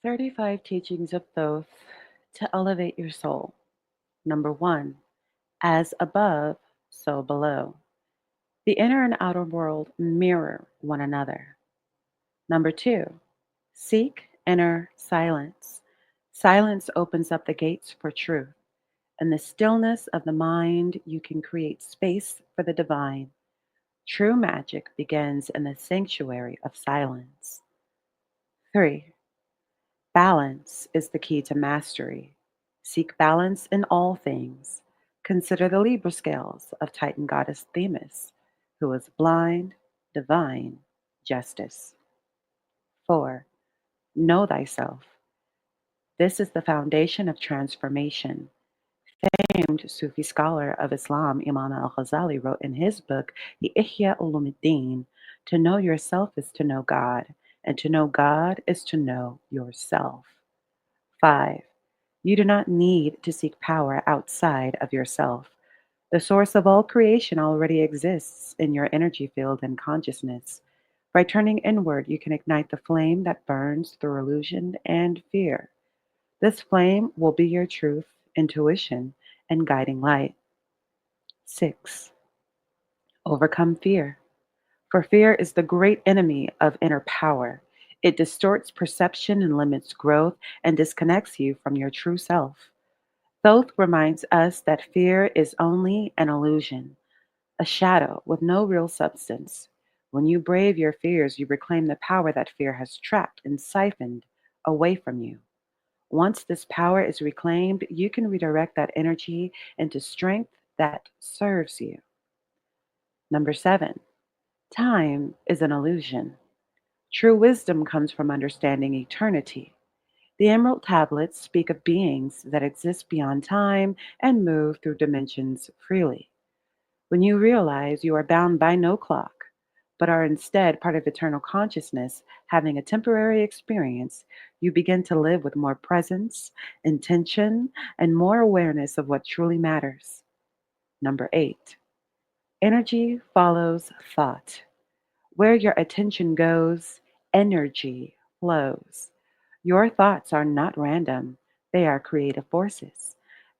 35 Teachings of Thoth to Elevate Your Soul. Number 1. As above, so below. The inner and outer world mirror one another. Number 2. Seek inner silence. Silence opens up the gates for truth. In the stillness of the mind, you can create space for the divine. True magic begins in the sanctuary of silence. 3. Balance is the key to mastery. Seek balance in all things. Consider the Libra scales of Titan goddess Themis, who is blind, divine, justice. 4. Know thyself. This is the foundation of transformation. Famed Sufi scholar of Islam Imam al-Ghazali wrote in his book, the Ihya Ulumuddin, to know yourself is to know God, and to know God is to know yourself. 5. You do not need to seek power outside of yourself. The source of all creation already exists in your energy field and consciousness. By turning inward, you can ignite the flame that burns through illusion and fear. This flame will be your truth, intuition, and guiding light. 6. Overcome fear. For fear is the great enemy of inner power. It distorts perception and limits growth and disconnects you from your true self. Thoth reminds us that fear is only an illusion, a shadow with no real substance. When you brave your fears, you reclaim the power that fear has trapped and siphoned away from you. Once this power is reclaimed, you can redirect that energy into strength that serves you. Number 7, time is an illusion. True wisdom comes from understanding eternity. The Emerald Tablets speak of beings that exist beyond time and move through dimensions freely. When you realize you are bound by no clock, but are instead part of eternal consciousness, having a temporary experience, you begin to live with more presence, intention, and more awareness of what truly matters. Number 8, energy follows thought. Where your attention goes, energy flows. Your thoughts are not random, they are creative forces.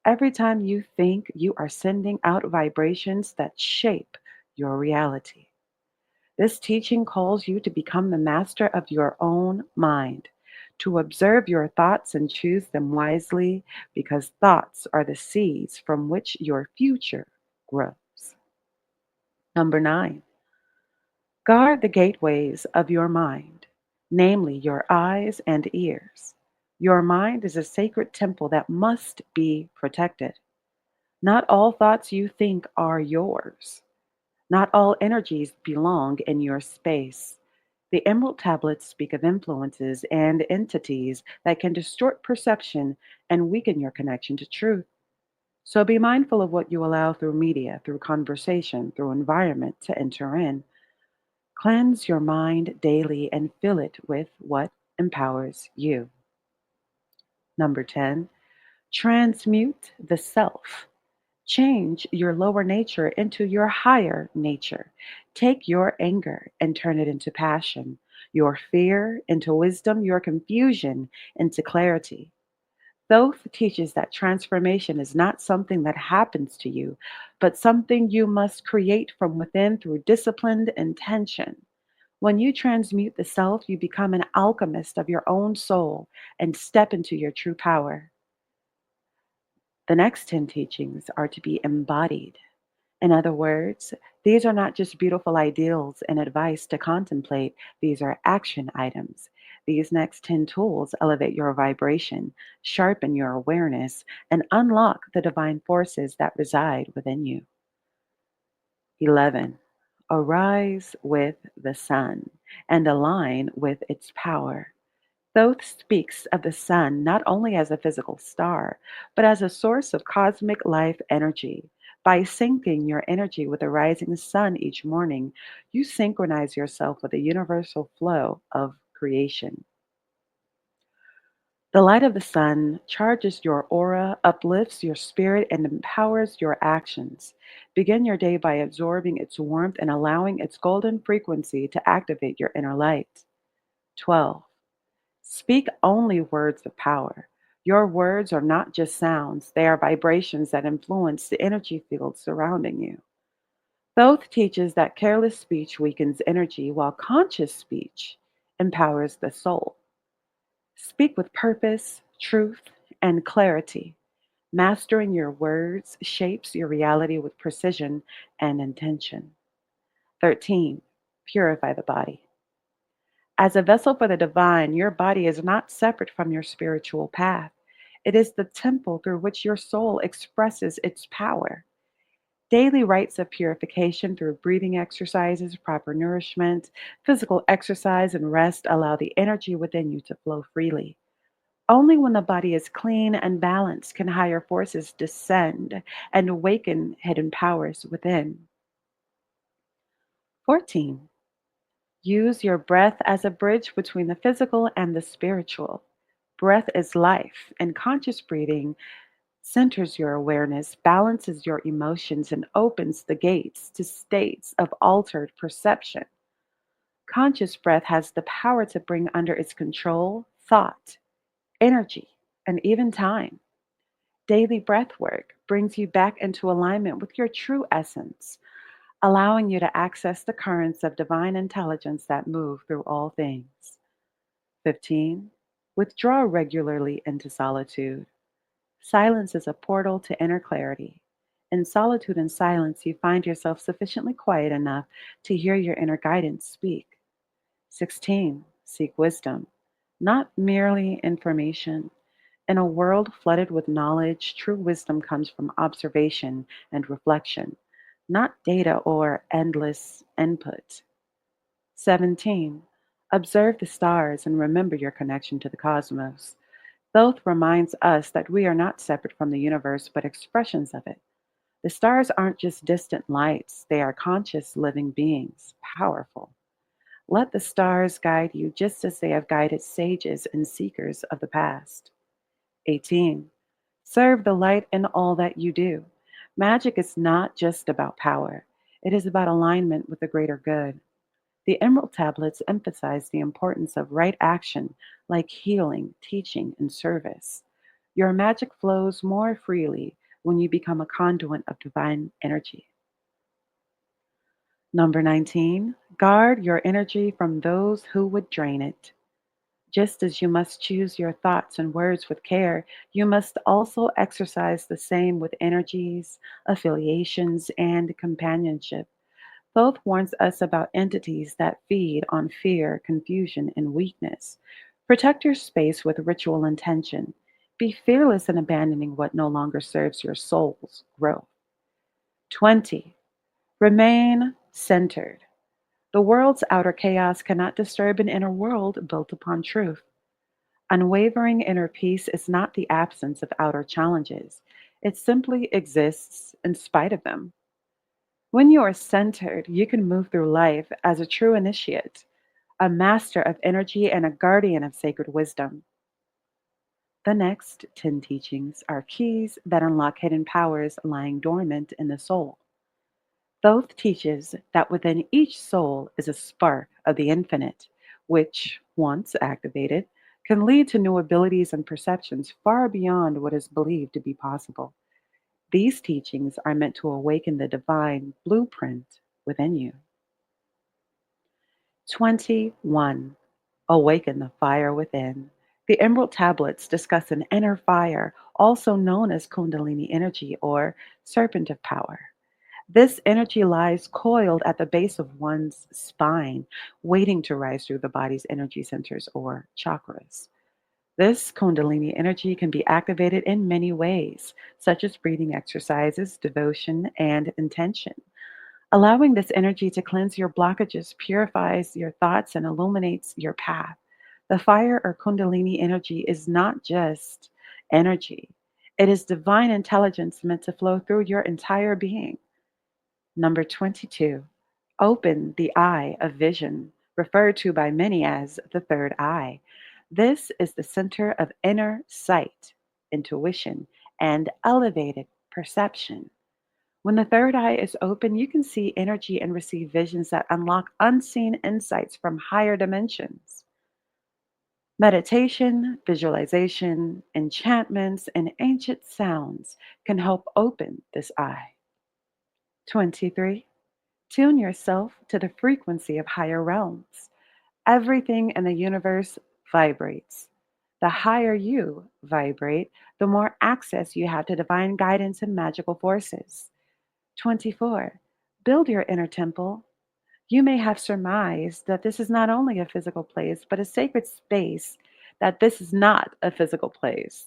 Every time you think, you are sending out vibrations that shape your reality. This teaching calls you to become the master of your own mind, to observe your thoughts and choose them wisely, because thoughts are the seeds from which your future grows. Number 9, guard the gateways of your mind, namely your eyes and ears. Your mind is a sacred temple that must be protected. Not all thoughts you think are yours. Not all energies belong in your space. The Emerald Tablets speak of influences and entities that can distort perception and weaken your connection to truth. So be mindful of what you allow through media, through conversation, through environment to enter in. Cleanse your mind daily and fill it with what empowers you. Number 10, transmute the self. Change your lower nature into your higher nature. Take your anger and turn it into passion, your fear into wisdom, your confusion into clarity. Thoth teaches that transformation is not something that happens to you, but something you must create from within through disciplined intention. When you transmute the self, you become an alchemist of your own soul and step into your true power. The next 10 teachings are to be embodied. In other words, these are not just beautiful ideals and advice to contemplate, these are action items. These next 10 tools elevate your vibration, sharpen your awareness, and unlock the divine forces that reside within you. 11. Arise with the sun and align with its power. Thoth speaks of the sun not only as a physical star, but as a source of cosmic life energy. By syncing your energy with the rising sun each morning, you synchronize yourself with the universal flow of creation. The light of the sun charges your aura, uplifts your spirit, and empowers your actions. Begin your day by absorbing its warmth and allowing its golden frequency to activate your inner light. 12. Speak only words of power. Your words are not just sounds, they are vibrations that influence the energy field surrounding you. Thoth teaches that careless speech weakens energy, while conscious speech empowers the soul. Speak with purpose, truth, and clarity. Mastering your words shapes your reality with precision and intention. 13. Purify the body. As a vessel for the divine, your body is not separate from your spiritual path. It is the temple through which your soul expresses its power. Daily rites of purification through breathing exercises, proper nourishment, physical exercise, and rest allow the energy within you to flow freely. Only when the body is clean and balanced can higher forces descend and awaken hidden powers within. 14. Use your breath as a bridge between the physical and the spiritual. Breath is life, and conscious breathing centers your awareness, balances your emotions, and opens the gates to states of altered perception. Conscious breath has the power to bring under its control thought, energy, and even time. Daily breath work brings you back into alignment with your true essence, allowing you to access the currents of divine intelligence that move through all things. 15. Withdraw regularly into solitude. Silence is a portal to inner clarity. In solitude and silence, you find yourself sufficiently quiet enough to hear your inner guidance speak. 16. Seek wisdom, not merely information. In a world flooded with knowledge, true wisdom comes from observation and reflection, not data or endless input. 17. Observe the stars and remember your connection to the cosmos. Thoth reminds us that we are not separate from the universe, but expressions of it. The stars aren't just distant lights, they are conscious living beings, powerful. Let the stars guide you just as they have guided sages and seekers of the past. 18. Serve the light in all that you do. Magic is not just about power, it is about alignment with the greater good. The Emerald Tablets emphasize the importance of right action like healing, teaching, and service. Your magic flows more freely when you become a conduit of divine energy. Number 19, guard your energy from those who would drain it. Just as you must choose your thoughts and words with care, you must also exercise the same with energies, affiliations, and companionship. Thoth warns us about entities that feed on fear, confusion, and weakness. Protect your space with ritual intention. Be fearless in abandoning what no longer serves your soul's growth. 20. Remain centered. The world's outer chaos cannot disturb an inner world built upon truth. Unwavering inner peace is not the absence of outer challenges, it simply exists in spite of them. When you are centered, you can move through life as a true initiate, a master of energy and a guardian of sacred wisdom. The next 10 teachings are keys that unlock hidden powers lying dormant in the soul. Thoth teaches that within each soul is a spark of the infinite, which, once activated, can lead to new abilities and perceptions far beyond what is believed to be possible. These teachings are meant to awaken the divine blueprint within you. 21. Awaken the fire within. The Emerald Tablets discuss an inner fire, also known as Kundalini energy or serpent of power. This energy lies coiled at the base of one's spine, waiting to rise through the body's energy centers or chakras. This Kundalini energy can be activated in many ways, such as breathing exercises, devotion, and intention. Allowing this energy to cleanse your blockages purifies your thoughts and illuminates your path. The fire or Kundalini energy is not just energy, it is divine intelligence meant to flow through your entire being. Number 22, open the eye of vision, referred to by many as the third eye. This is the center of inner sight, intuition, and elevated perception. When the third eye is open, you can see energy and receive visions that unlock unseen insights from higher dimensions. Meditation, visualization, enchantments, and ancient sounds can help open this eye. 23. Tune yourself to the frequency of higher realms. Everything in the universe vibrates. The higher you vibrate, the more access you have to divine guidance and magical forces. 24. Build your inner temple. You may have surmised that this is not only a physical place, but a sacred space, that this is not a physical place.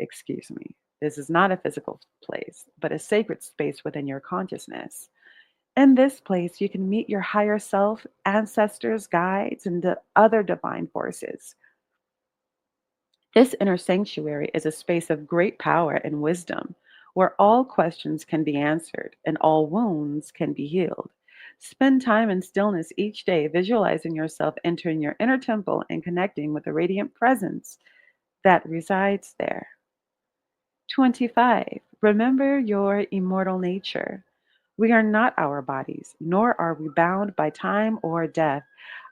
Excuse me. This is not a physical place, but a sacred space within your consciousness. In this place, you can meet your higher self, ancestors, guides, and the other divine forces. This inner sanctuary is a space of great power and wisdom, where all questions can be answered and all wounds can be healed. Spend time in stillness each day, visualizing yourself entering your inner temple and connecting with the radiant presence that resides there. 25. Remember your immortal nature. We are not our bodies, nor are we bound by time or death.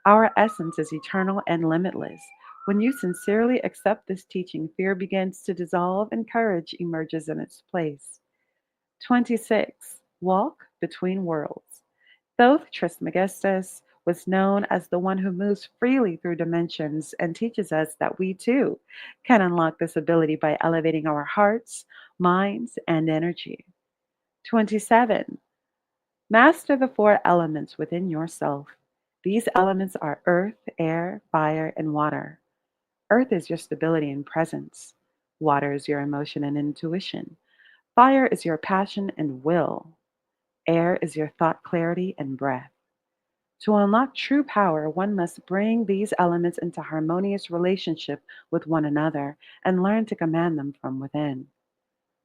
Our essence is eternal and limitless. When you sincerely accept this teaching, fear begins to dissolve and courage emerges in its place. 26. Walk between worlds. Thoth Trismegistus was known as the one who moves freely through dimensions and teaches us that we too can unlock this ability by elevating our hearts, minds, and energy. 27. Master the four elements within yourself. These elements are earth, air, fire, and water. Earth is your stability and presence. Water is your emotion and intuition. Fire is your passion and will. Air is your thought clarity and breath. To unlock true power, one must bring these elements into harmonious relationship with one another and learn to command them from within.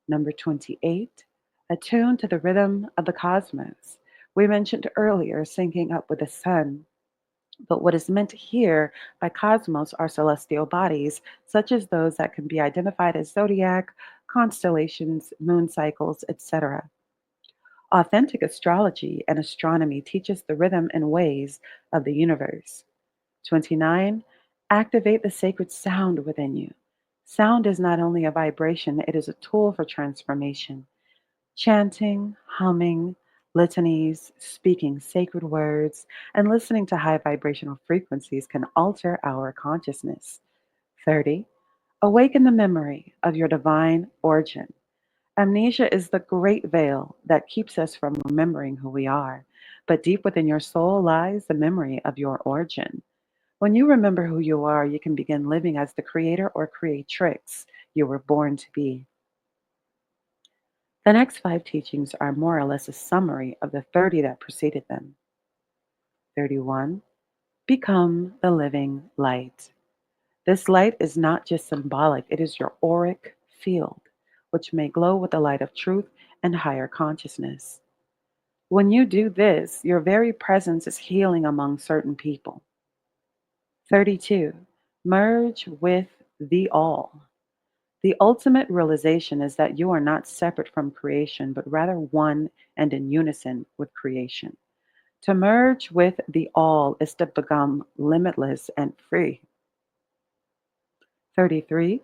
Number 28, attune to the rhythm of the cosmos. We mentioned earlier syncing up with the sun, but what is meant here by cosmos are celestial bodies, such as those that can be identified as zodiac, constellations, moon cycles, etc. Authentic astrology and astronomy teaches the rhythm and ways of the universe. 29. Activate the sacred sound within you. Sound is not only a vibration, it is a tool for transformation. Chanting, humming, litanies, speaking sacred words, and listening to high vibrational frequencies can alter our consciousness. 30. Awaken the memory of your divine origin. Amnesia is the great veil that keeps us from remembering who we are, but deep within your soul lies the memory of your origin. When you remember who you are, you can begin living as the creator or creatrix you were born to be. The next five teachings are more or less a summary of the 30 that preceded them. 31. Become the living light. This light is not just symbolic, it is your auric field, which may glow with the light of truth and higher consciousness. When you do this, your very presence is healing among certain people. 32. Merge with the all. The ultimate realization is that you are not separate from creation, but rather one and in unison with creation. To merge with the all is to become limitless and free. 33.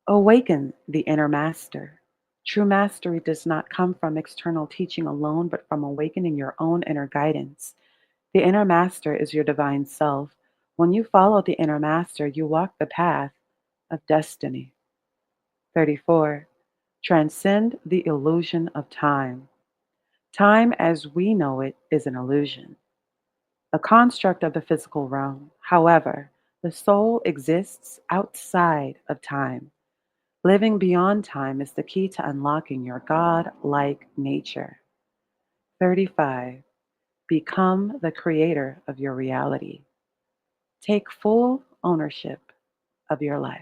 Awaken the inner master. True mastery does not come from external teaching alone, but from awakening your own inner guidance. The inner master is your divine self. When you follow the inner master, you walk the path of destiny. 34. Transcend the illusion of time. Time as we know it is an illusion, a construct of the physical realm. However, the soul exists outside of time. Living beyond time is the key to unlocking your God-like nature. 35. Become the creator of your reality. Take full ownership of your life.